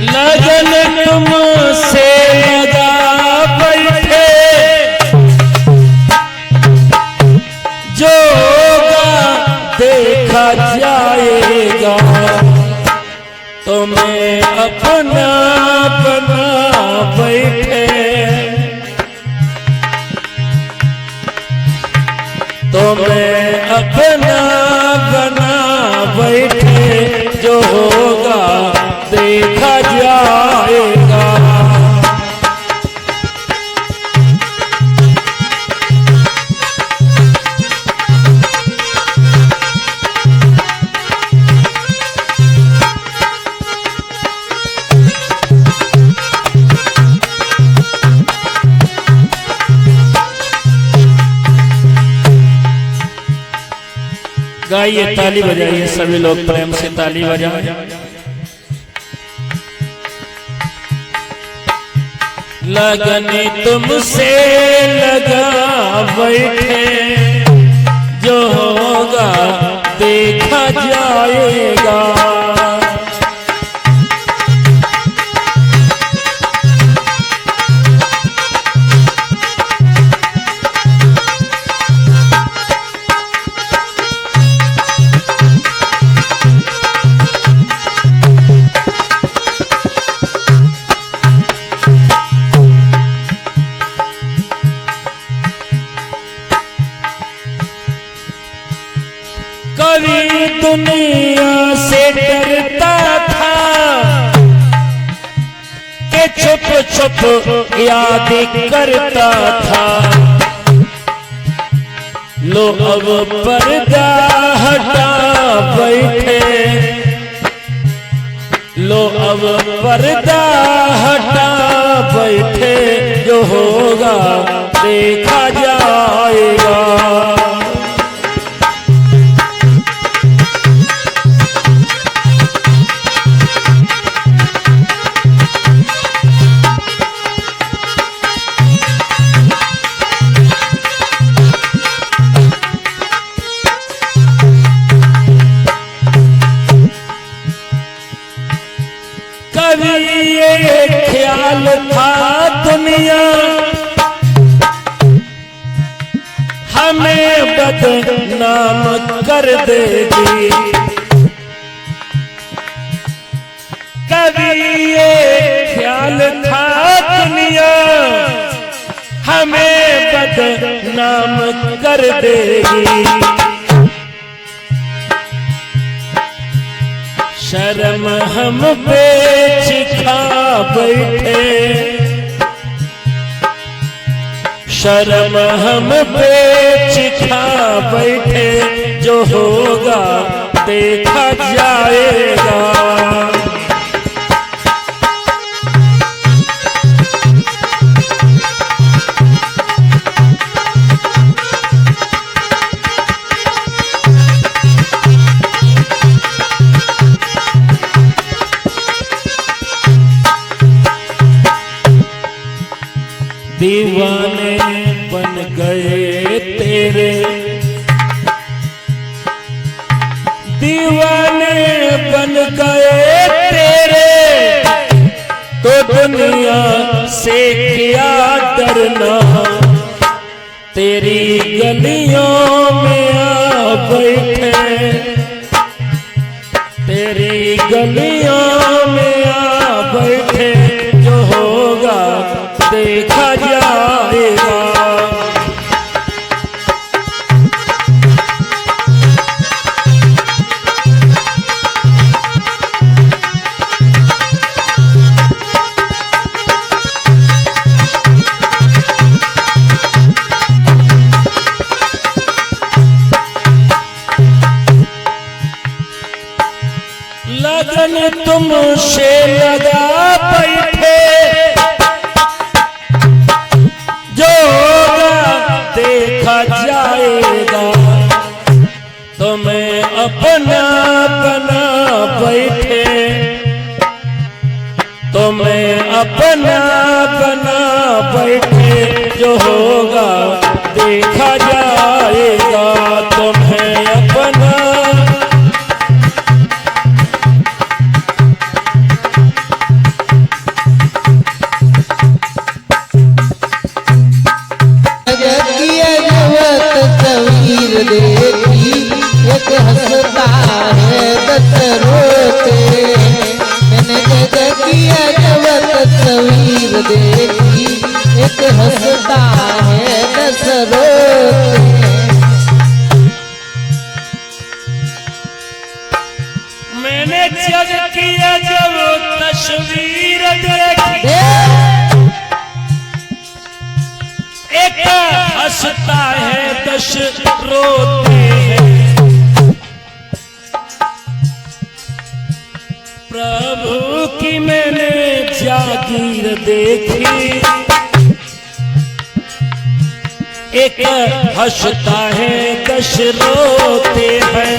लगन तुमसे लगा बैठे जो देखा जाएगा, तुम्हें अपना बना बैठे, तुम्हें अपना बना बैठे, जो होगा देखा जाएगा। गाइए, ताली बजाइए सभी लोग, प्रेम से ताली बजाएं। लगन तुमसे लगा बैठे जो होगा देखा जाएगा। कभी दुनिया से डरता था कि छुप छुप याद करता था, लो अब पर्दा हटा बैठे, लो अब पर्दा हटा बैठे, जो होगा देखा जाएगा। कभी ये ख्याल था दुनिया हमें बदनाम कर देगी, कभी ये ख्याल था दुनिया हमें बदनाम कर देगी। शर्म हम पे छिखा बैठे, शर्म हम पे छिखा बैठे, जो होगा देखा जाएगा। दीवाने बन गए तेरे, दीवाने बन गए तेरे, तो दुनिया से क्या डरना, तेरी गलियों में आ बैठे, तेरी गलियों में आ बैठे, जो होगा देखा जाएगा। लगन तुमसे लगा बैठे जो देखा जाएगा, तुम्हें अपना बना बैठे, तुम्हें अपना बना बैठे, जो होगा देखा जाएगा। तुम्हें अपना देखी, एक हंसता है 10 रोते हैं। मैंने जग किया जब तस्वीर देखी, एक हंसता है 10 रोते हैं। प्रभु की मैंने जागीर देखी, एक हंसता है 10 रोते हैं।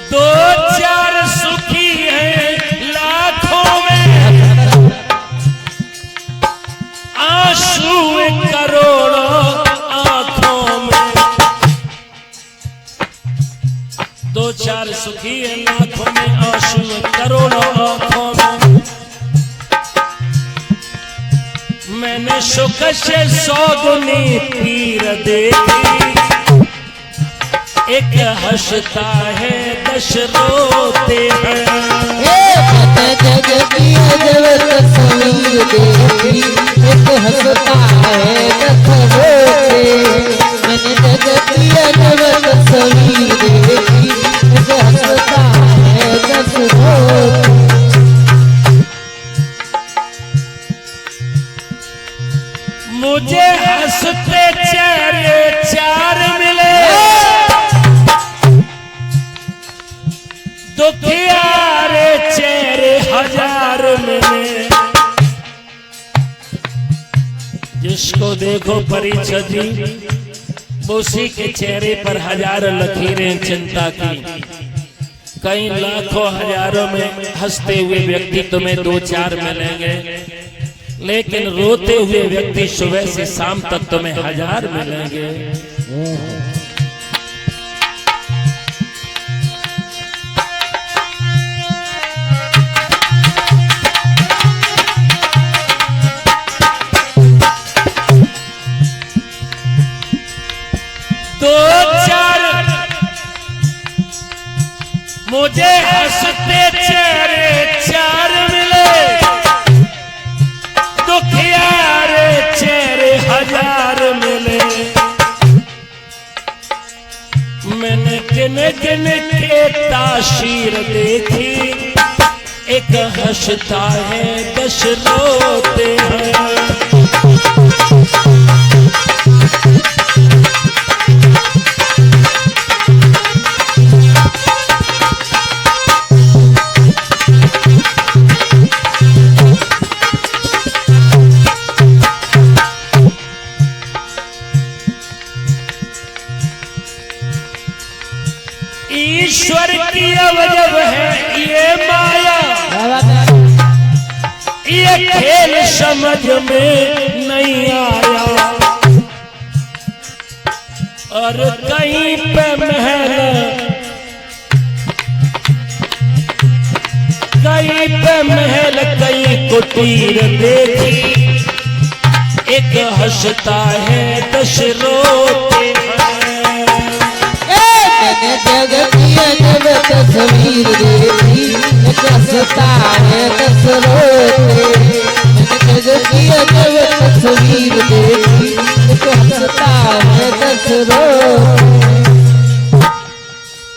दो चार सुखी है लाखों में, आंसू करोड़ों आंखों में। मैंने सुख से 100 गुनी पीर देखी, एक हंसता है 10 रोते हैं। जग की जब तस्वीर देखी, एक हंसता है 10 रोते। मैंने जग की जब तस्वीर देखी, एक हंसता है 10 रोते। मुझे हंसते चेहरे 4 मिले, दुखियारे चेहरे 1000 मिले। जिसको देखो परिचय दी, उसी के चेहरे पर 1000 लकीरें चिंता की। कई लाखों हजारों में हंसते हुए व्यक्ति तुम्हें 2-4 मिलेंगे, लेकिन रोते हुए व्यक्ति सुबह से शाम तक तुम्हें 1000 मिलेंगे। मुझे हंसते चेहरे 4 मिले, दुखियारे चेहरे 1000 मिले। मैंने गिन गिन के ताशीर देखी, एक हंसता है 10 रोते हैं। ईश्वर की अवजब है ये माया, ये खेल समझ में नहीं आया। और कहीं पे महल, कहीं पे महल, कहीं कुटीर देखी, एक हंसता है 10 रोते हैं। जग की जब तस्वीर देखी, एक हंसता है 10 रोते। जग की जब तस्वीर देखी, एक हंसता है 10 रोते।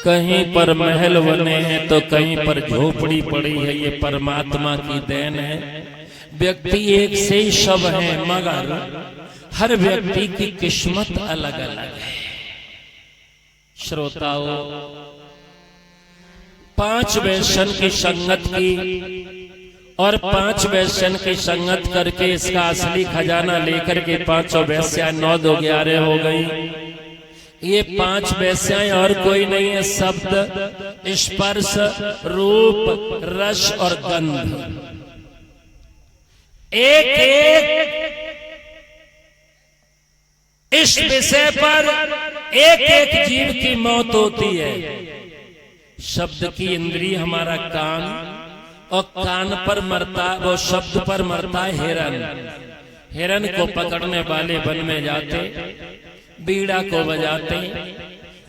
कहीं पर महल बने हैं तो कहीं पर झोपड़ी पड़ी है, ये परमात्मा की देन है। व्यक्ति एक से ही सब है, मगर हर व्यक्ति की किस्मत अलग अलग है। श्रोताओं, 5 वैश्यन की संगत की और 5 वैश्यन की संगत करके इसका असली खजाना लेकर के 5 वैश्या 9 2 11 हो गई। ये 5 वैश्याएं और कोई नहीं है, शब्द, स्पर्श, रूप, रस और गंध। एक इस विषय पर एक जीव की मौत होती है। शब्द की इंद्रिय हमारा कान, और कान पर मरता, वो शब्द पर मरता है हिरन। हिरन को पकड़ने वाले वन में जाते, बीड़ा को बजाते,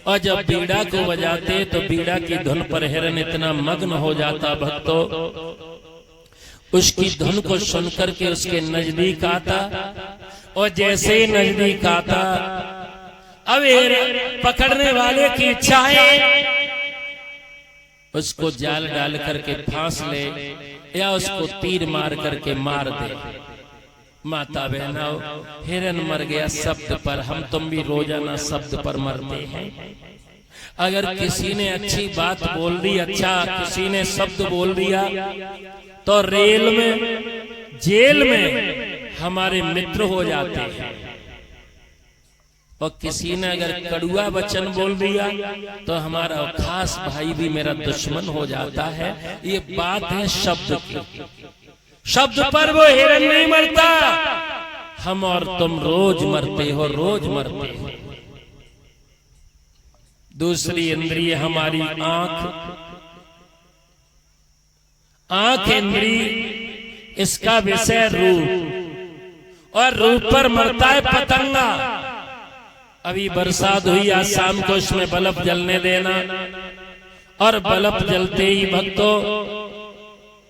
और जब बीड़ा को बजाते तो बीड़ा की धुन पर हिरन इतना मग्न हो जाता भक्तों, उसकी धुन को सुनकर के उसके नजदीक आता, और जैसे ही नजदीक आता, अब पकड़ने वाले की इच्छा है उसको जाल डाल करके फांस ले या उसको तीर मार करके मार दे। माता बहनों, हिरन मर गया शब्द पर, हम तुम भी रोजाना शब्द पर मरते हैं। अगर किसी ने अच्छी बात बोल दी, अच्छा किसी ने शब्द बोल दिया, तो रेल में, जेल में हमारे मित्र हो जाते हैं, और किसी ने अगर कड़ुआ वचन बोल दिया तो हमारा खास भाई भी मेरा दुश्मन हो जाता है। ये बात है शब्द की। शब्द पर वो हिरन नहीं मरता, हम और तुम रोज मरते हो, रोज मरते हो। दूसरी इंद्रिय हमारी आंख। आंख इंद्रिय, इसका विषय रूप, और रूप पर मरता है पतंगा। अभी बरसात हुई, आज शाम को इसमें बल्ब जलने देना, और बल्ब जलते ही भक्तों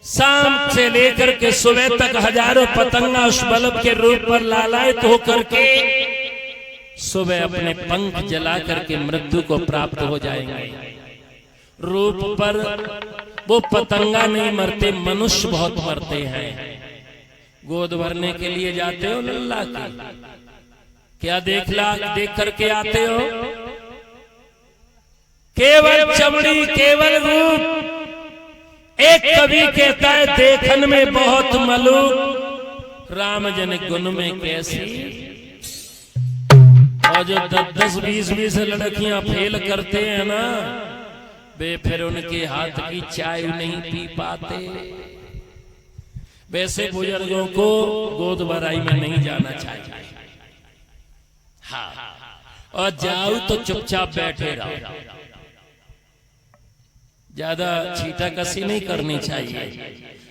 शाम से लेकर के सुबह तक हजारों पतंगा उस बल्ब के रूप पर लालायित होकर के सुबह अपने पंख जला करके मृत्यु को प्राप्त हो जाएंगे। रूप पर वो पतंगा नहीं मरते, मनुष्य बहुत मरते हैं। गोद भरने के लिए जाते हो लल्ला की, क्या देख करके आते हो? केवल चमड़ी, केवल रूप। एक कवि कहता है, देखन में बहुत मलूक, राम जन गुण में कैसी। और जो 10-20 लड़कियां फेल करते हैं ना, वे फिर उनके हाथ की चाय नहीं पी पाते। वैसे बुजुर्गों को गोद भराई में नहीं जाना चाहिए। हाँ, और जाओ तो चुपचाप बैठे रहो, ज्यादा छीटा कसी नहीं करनी चाहिए,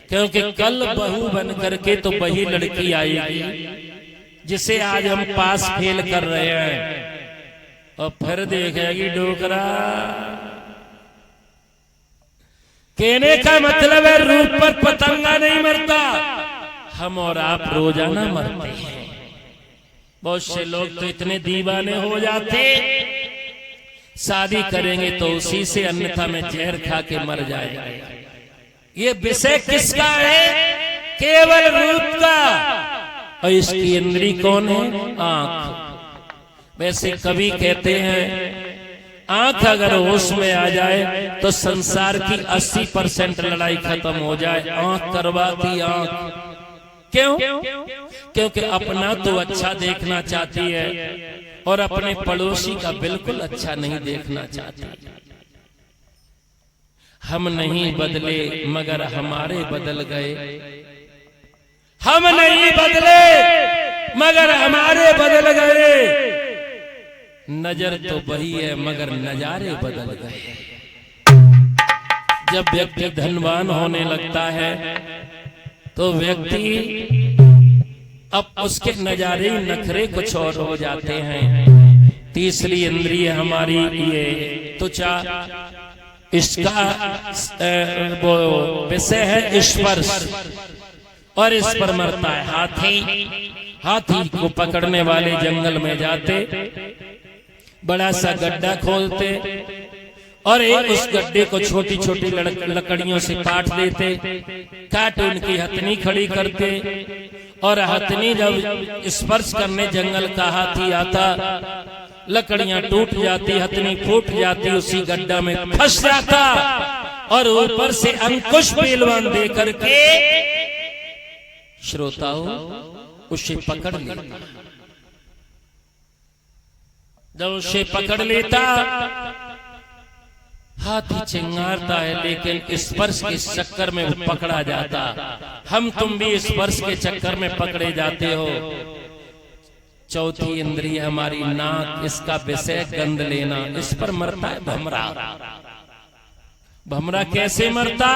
क्योंकि कल बहू बन करके तो वही लड़की आएगी जिसे आज हम पास फेल कर रहे हैं, और फिर देखेगी डोकरा। कहने का मतलब है रूप पर पतंगा नहीं मरता, हम और आप रोजाना मरते हैं। बहुत से लोग तो इतने दीवाने हो जाते, शादी करेंगे तो उसी से, अन्यथा में जहर खा के मर जाएगा। ये विषय किसका है? केवल रूप का। और इसकी इंद्री कौन है? आंख। वैसे कवि कहते हैं, आंख अगर होश में आ जाए तो संसार की 80% लड़ाई खत्म हो जाए। आंख करवाती आंख। क्यों? क्योंकि अपना तो अच्छा देखना चाहती है और अपने पड़ोसी का बिल्कुल अच्छा नहीं देखना चाहती। हम नहीं बदले मगर हमारे बदल गए, हम नहीं बदले मगर हमारे बदल गए। नजर तो वही है मगर नजारे बदल गए। जब व्यक्ति धनवान होने लगता है तो व्यक्ति अब उसके नजारे नखरे कुछ और हो जाते हैं। तीसरी इंद्रिय हमारी ये त्वचा, इसका वो विषय है स्पर्श, और इस पर मरता है हाथी। हाथी को पकड़ने वाले जंगल में जाते, बड़ा सा गड्ढा खोलते और उस गड्ढे को छोटी छोटी लकड़ियों से काट देते, काट उनकी हथनी खड़ी करते, और हथनी जब स्पर्श करने जंगल का हाथी आता, लकड़ियां टूट जाती, हथनी फूट जाती, उसी गड्ढा में फंस जाता, और ऊपर से अंकुश पहलवान दे करके श्रोताओं उसे पकड़ लेता। जब उसे पकड़ लेता, हाथी चिंगारता है, लेकिन स्पर्श के चक्कर में वो पकड़ा जाता। हम तुम भी स्पर्श के चक्कर में पकड़े जाते हो। चौथी इंद्रिय हमारी नाक, इसका विषय गंध लेना, इस पर मरता है भमरा। भमरा कैसे मरता?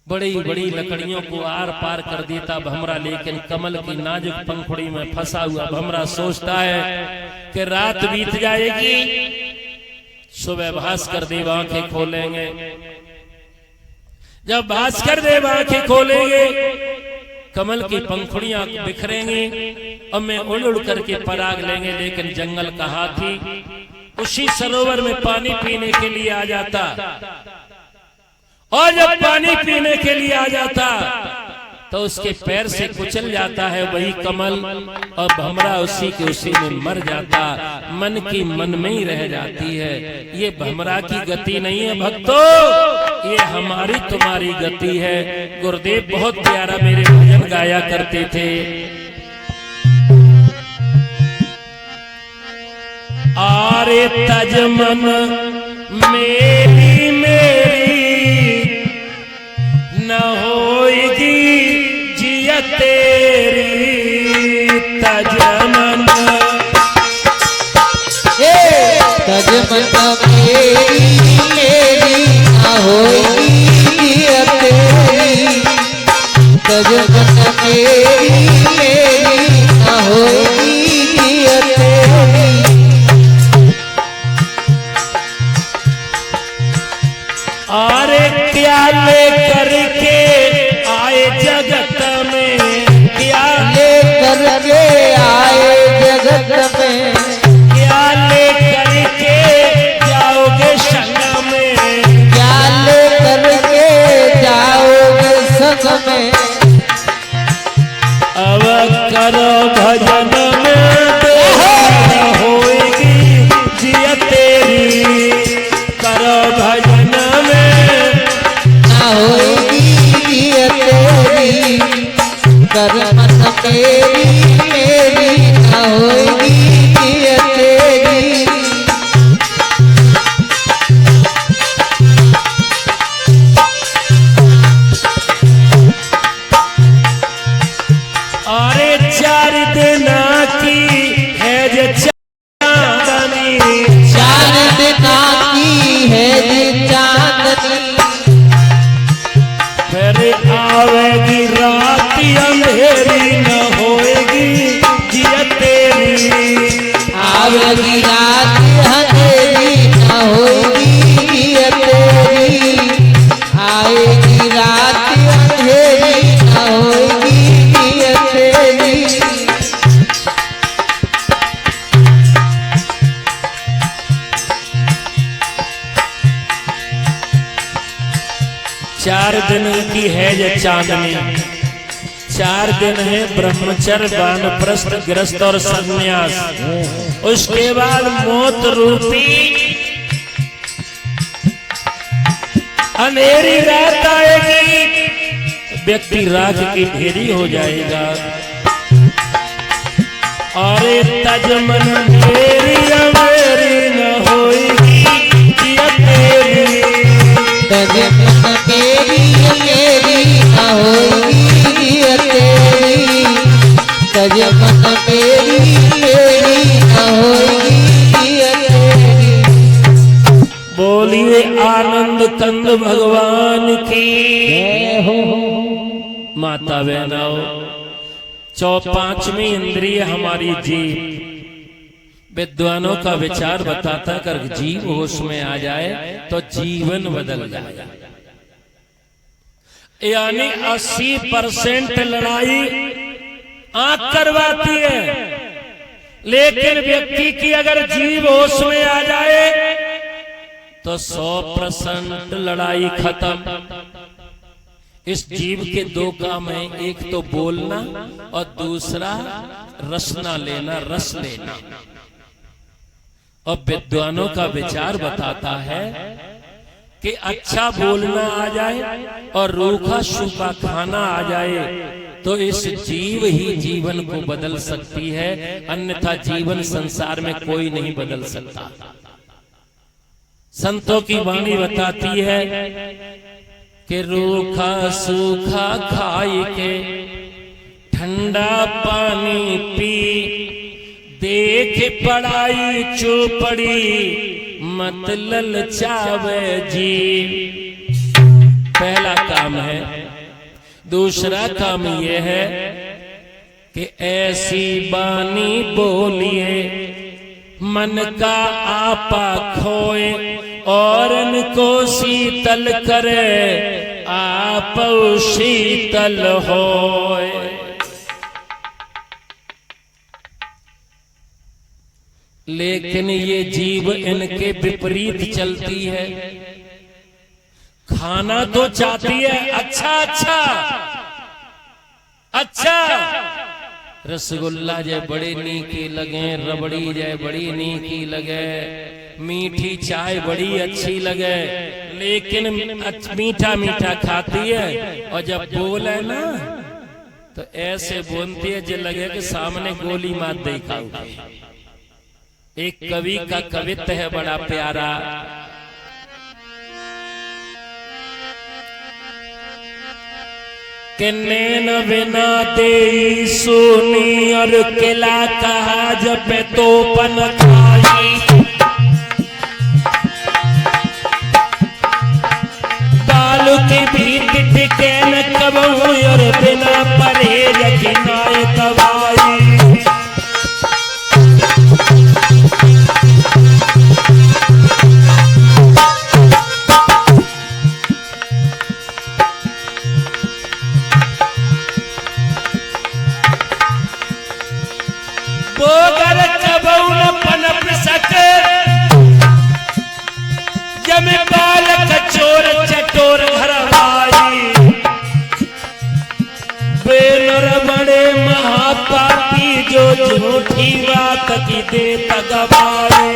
बड़ी बड़ी लकड़ियों को आर पार कर देता भमरा, लेकिन कमल की नाजुक पंखुड़ी में फंसा हुआ भमरा सोचता है कि रात बीत जाएगी, सुबह भास्कर देव आंखें खोलेंगे। जब भास्कर देव आंखें खोलेंगे, कमल की पंखुड़ियां बिखरेंगी और मैं उड़ उड़ करके पराग लेंगे। लेकिन जंगल का हाथी उसी सरोवर में पानी पीने के लिए आ जाता, और जब पानी पीने के लिए आ जाता तो उसके पैर से कुचल जाता है वही कमल, और भमरा उसी के उसी में मर जाता, मन की मन में ही रह जाती है। ये भमरा की गति नहीं है भक्तों, ये हमारी तुम्हारी गति है। गुरुदेव बहुत प्यारा मेरे भजन गाया करते थे। आरे तज मन मेरी मेरी न होएगी जिया तेरी, तज मन तज मन मेरी मेरी न होएगी जिया तेरी, तज मन मेरी मेरी न होएगी जिया तेरी। आरे क्या ले करके आए जगत में, क्या ले करके आए जगत में, क्या ले करके जाओगे संग में, क्या ले करके जाओगे संग में। अब करो भजन में देर होएगी जिया तेरी, करो भजन कर मन मेरी मेरी न होएगी जिया तेरी। अरे 4 दिन की है जे चांदनी, 4 दिन की है जे चांदनी, फिर आवेगी रात अंधेरी न होएगी जिया तेरी, आवेगी रात अंधेरी न होएगी जिया तेरी, आएगी रात अंधेरी न होएगी जिया तेरी। चार दिन की है ये चांदनी, 4 दिन है ब्रह्मचर्य वानप्रस्थ गृहस्थ और संन्यास, उसके बाद मौत रूपी अंधेरी रात आएगी, व्यक्ति राख की ढेरी हो जाएगा। अरे तज मन मेरी मेरी न होएगी जिया तेरी, तज मन मेरी मेरी न होएगी जिया तेरी, तज मन मेरी मेरी न होएगी जिया तेरी। बोलिए आनंद कंद भगवान की हो। माता बहनों, 5वीं इंद्रिय हमारी जीव, विद्वानों का विचार बताता कर जीव होश में आ जाए तो जीवन बदल जाए। यानी 80% लड़ाई आंख करवाती है, लेकिन व्यक्ति की अगर जीव होश में आ जाए तो 100% लड़ाई खत्म। इस जीव के 2 काम है, एक तो बोलना और दूसरा रसना लेना, रस लेना। और विद्वानों का विचार बताता है कि अच्छा बोलना आ जाए और रूखा सूखा खाना आ जाए तो इस जीव ही जीवन को बदल सकती है, अन्यथा जीवन संसार में कोई नहीं बदल सकता। संतों की वाणी बताती है कि रूखा सूखा खाई के ठंडा पानी पी, देख पढ़ाई चौपड़ी मत ललचावे जी। पहला काम है। दूसरा काम यह है कि ऐसी बानी बोलिए मन का आपा खोए और इनको शीतल करे आप शीतल होए। लेकिन ये जीव इनके विपरीत चलती है। खाना तो चाहती है अच्छा अच्छा अच्छा, रसगुल्ला जय बड़े नीकी लगे, रबड़ी जय बड़ी नीकी लगे, मीठी चाय बड़ी अच्छी लगे, लेकिन मीठा मीठा खाती है और जब बोले ना तो ऐसे बोलती है जो लगे कि सामने गोली मार दे खाऊंगी। एक कवि का कवित्व है बड़ा प्यारा। कि नैन बिना दे सोनी और किला कहा जब तो पन खाई, बालू के भीत टिके न कबहू और बिना परहेज किनाए दवाई। बोगर कबहू न पनप सके जब बालक चोर चटोर घरवाई। बेनर बड़े महापापी जो झूठी बात की देता गवाई।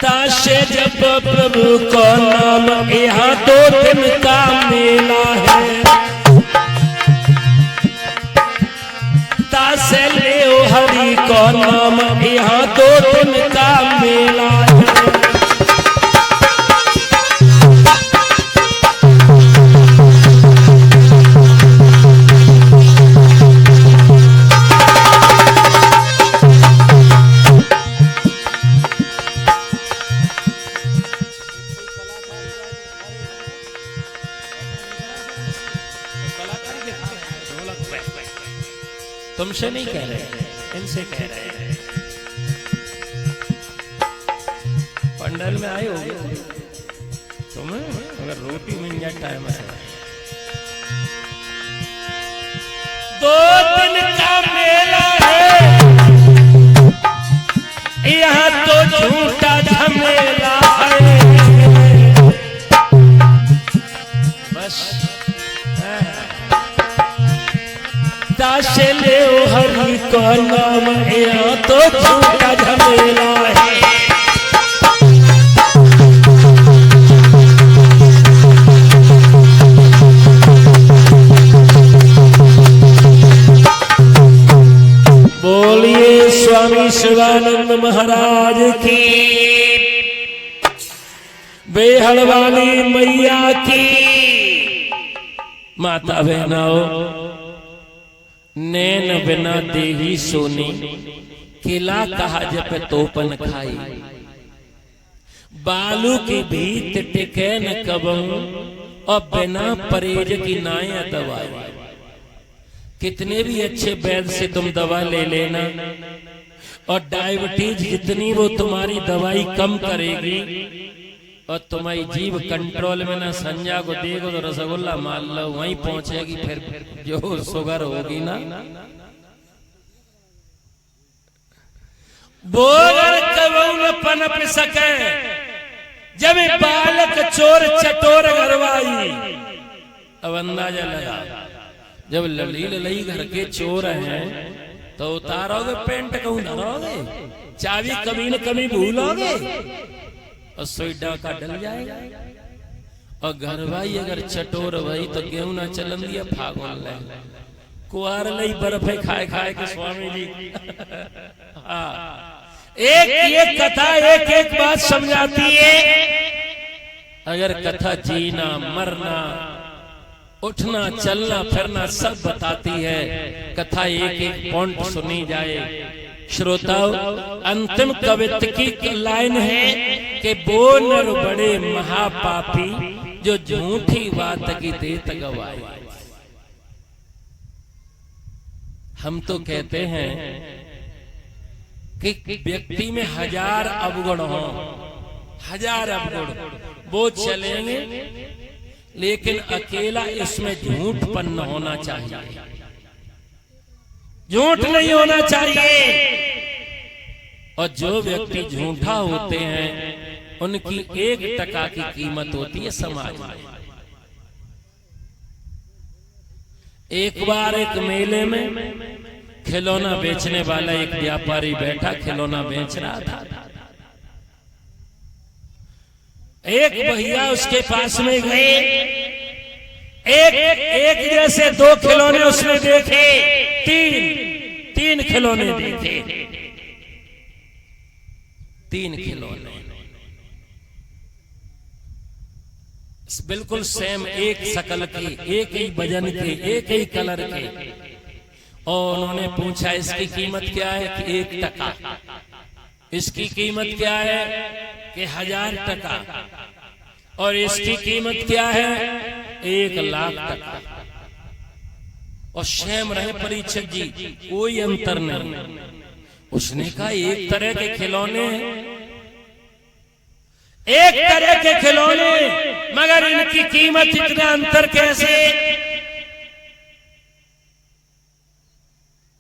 ताशे जब प्रभु को नाम यहाँ 2 दिन का मेला है। ताशे ले हरि को नाम यहाँ 2 दिन का मेला है। तुमसे नहीं कह रहे, इनसे कह रहे हैं। पंडल में आए होगे तुम्हें, अगर रोटी मिल जाए टाइम है। 2 दिन का मेला है यहाँ तो झूठा झमेला है। बस ताशे ले हरि को नाम यहाँ तो झूठा झमेला है। बोलिए स्वामी शिवानंद महाराज की, बेहड़ वाली मैया की। माता बहनाओ, नैन बिना देही सोनी किला कहा जब तोपन खाई, बालू की भीत टिके न कबहू और बिना परहेज की नाया दवाई। कितने भी अच्छे वैद्य से तुम दवा ले लेना और डायबिटीज जितनी वो तुम्हारी दवाई कम करेगी और तुम्हारी जीभ कंट्रोल में ना, संजा को देखो तो रसगुल्ला मान लो वहीं पहुंचेगी, फिर जो शुगर होगी ना। बोगर कबहू न पनप सके जब बालक चोर चटोर घरवाई। अब अंदाजा लगा, जब लली लली घर के चोर हैं तो उतारोगे पेंट कहूं धरोगे, चाबी कभी न कभी भूलोगे और सोई डाका डल जाएगा। और घरवाई अगर चटोर भाई तो गेहूं ना चलन दिया फागुन ले कुआर लई बर्फे खाए खाए के स्वामी जी। एक कथा एक बात समझाती है। अगर कथा जीना मरना उठना चलना फिरना सब बताती है। कथा एक एक पॉइंट सुनी जाए। श्रोताओं, अंतिम कवित्त की लाइन है कि वो नर बड़े महापापी जो झूठी बात की देत गवाए। हम तो कहते हैं कि व्यक्ति में 1000 अवगुण हो, 1000 अवगुण वो चलेंगे, लेकिन अकेला इसमें झूठपन न होना चाहिए, झूठ नहीं होना चाहिए। और जो व्यक्ति झूठा होते हैं उनकी 1% की कीमत होती है समाज में। एक बार एक मेले में खिलौना बेचने वाला एक व्यापारी बैठा, खिलौना बेच रहा था। एक भैया उसके पास में गए, एक जैसे 2 खिलौने उसने देखे, तीन खिलौने देखे, 3 खिलौने बिल्कुल सेम, एक शकल के, एक ही वजन के, एक ही कलर के। और उन्होंने पूछा इसकी कीमत क्या है कि 1%। इसकी कीमत क्या है कि 1000 टका। और इसकी कीमत क्या है 1,00,000 टका। और सेम रहे परीक्षक जी, कोई अंतर नहीं। उसने कहा एक तरह के खिलौने हैं, एक तरह के खिलौने, मगर इनकी कीमत इतना अंतर कैसे?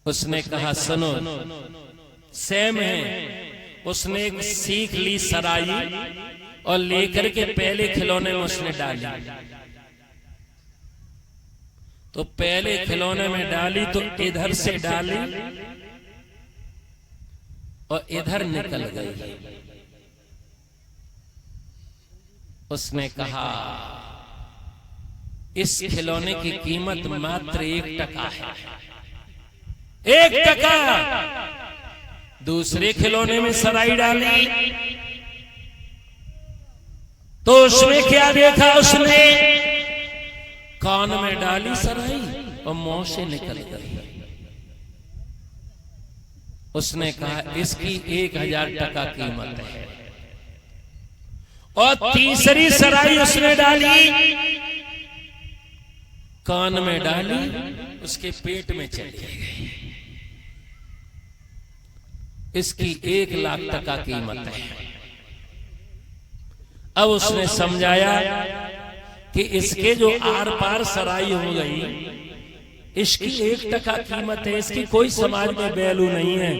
उसने कहा सुनो, सेम है। उसने एक सीख ली सराई और लेकर के पहले खिलौने में उसने डाली। तो पहले खिलौने में डाली तो इधर से डाली और इधर निकल गई। उसने कहा इस खिलौने की कीमत मात्र 1% है, 1%। दूसरे खिलौने में सराई डाली तो उसमें क्या देखा? उसने कान में डाली सराई और मुंह से निकल गई। उसने कहा इसकी 1000 टका कीमत है। और तीसरी सराई उसने डाली, कान में डाली, उसके पेट में चली गई। इसकी 1,00,000 टका कीमत है। अब उसने समझाया कि इसके जो आर पार सराई हो गई, इसकी 1% कीमत है, इसकी कोई समाज में वैल्यू नहीं है,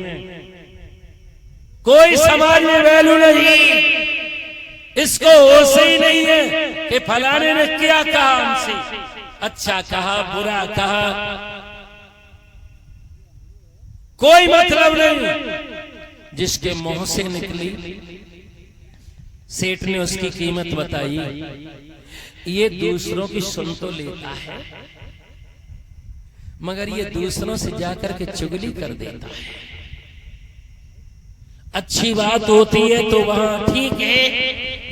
कोई समाज में वैल्यू नहीं। इसको होश ही नहीं है कि फलाने ने क्या कहा हमसे, अच्छा कहा बुरा कहा, कोई मतलब नहीं। जिसके मुंह से निकली, सेठ ने उसकी कीमत बताई, ये दूसरों की सुन तो लेता है मगर ये दूसरों से जाकर के चुगली कर देता है। अच्छी बात होती है तो वहां ठीक है,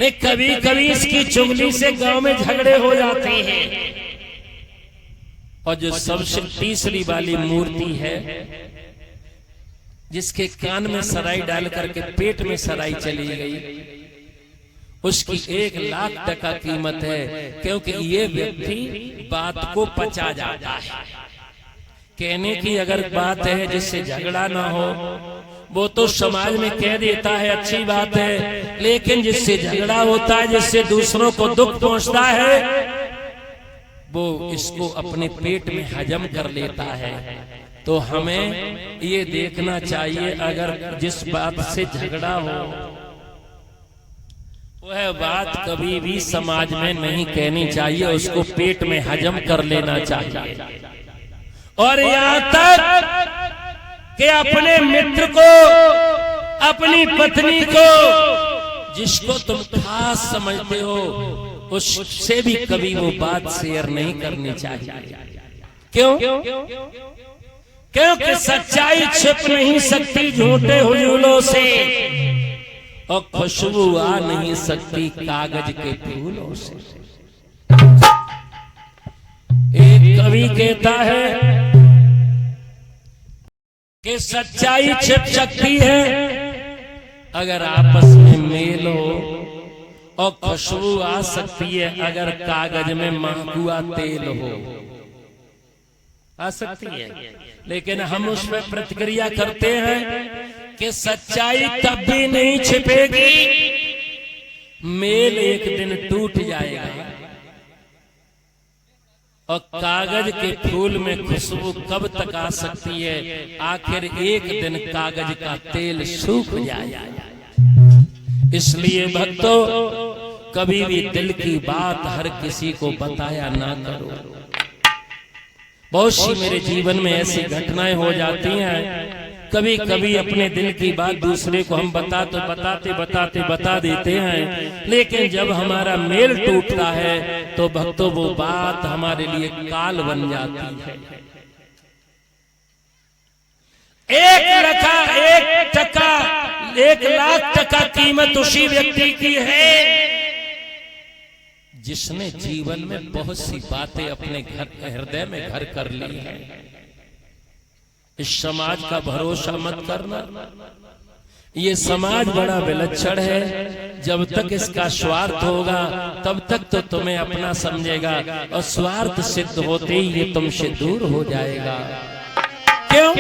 नहीं कभी कभी इसकी चुगली से गांव में झगड़े हो जाते हैं। और जो सबसे तीसरी वाली मूर्ति है, जिसके कान में सराई डाल करके पेट में सराई चली गई, उसकी 1,00,000 टका कीमत है, क्योंकि ये व्यक्ति बात को पचा जाता है। कहने की अगर बात है जिससे झगड़ा ना हो, वो तो समाज में कह देता है, अच्छी बात है। लेकिन जिससे झगड़ा होता है, जिससे दूसरों को दुख पहुंचता है, वो इसको अपने पेट में हजम कर लेता है। तो हमें ये देखना चाहिए, अगर जिस बात से झगड़ा हो वह बात कभी भी समाज में नहीं कहनी चाहिए, उसको पेट में हजम कर लेना चाहिए। और यहाँ तक कि अपने मित्र को, अपनी पत्नी को, जिसको तुम खास समझते हो, उससे भी कभी वो बात शेयर नहीं करनी चाहिए। क्यों? क्योंकि सच्चाई छिप नहीं सकती झूठे हुजूलों से, और खुशबू आ नहीं सकती कागज के फूलों से। कवि कहता है कि सच्चाई छिप सकती है अगर आपस में मेल हो, और खुशबू आ सकती है अगर कागज में महकुआ तेल हो। आ सकती है, लेकिन हम उस पर प्रतिक्रिया करते हैं कि सच्चाई कभी नहीं छिपेगी, मेल एक दिन टूट जाएगा। और कागज के फूल में खुशबू कब तक आ सकती है, आखिर एक दिन कागज का तेल सूख जाएगा। इसलिए भक्तों, कभी भी दिल की बात हर किसी को बताया ना करो। बहुत सी मेरे जीवन में ऐसी घटनाएं हो जाती हैं, कभी कभी अपने दिल की बात दूसरे को हम बता देते हैं, लेकिन जब हमारा मेल टूटता है तो भक्तों वो बात हमारे लिए काल बन जाती है। 1 लाख टका कीमत उसी व्यक्ति की है जिसने जीवन में बहुत सी बातें अपने हृदय में घर कर ली हैं। इस समाज का भरोसा मत करना, ये समाज बड़ा विलक्षण है। जब तक इसका स्वार्थ होगा तब तक तो तुम्हें अपना समझेगा, और स्वार्थ सिद्ध होते ही ये तुमसे दूर हो जाएगा। क्यों?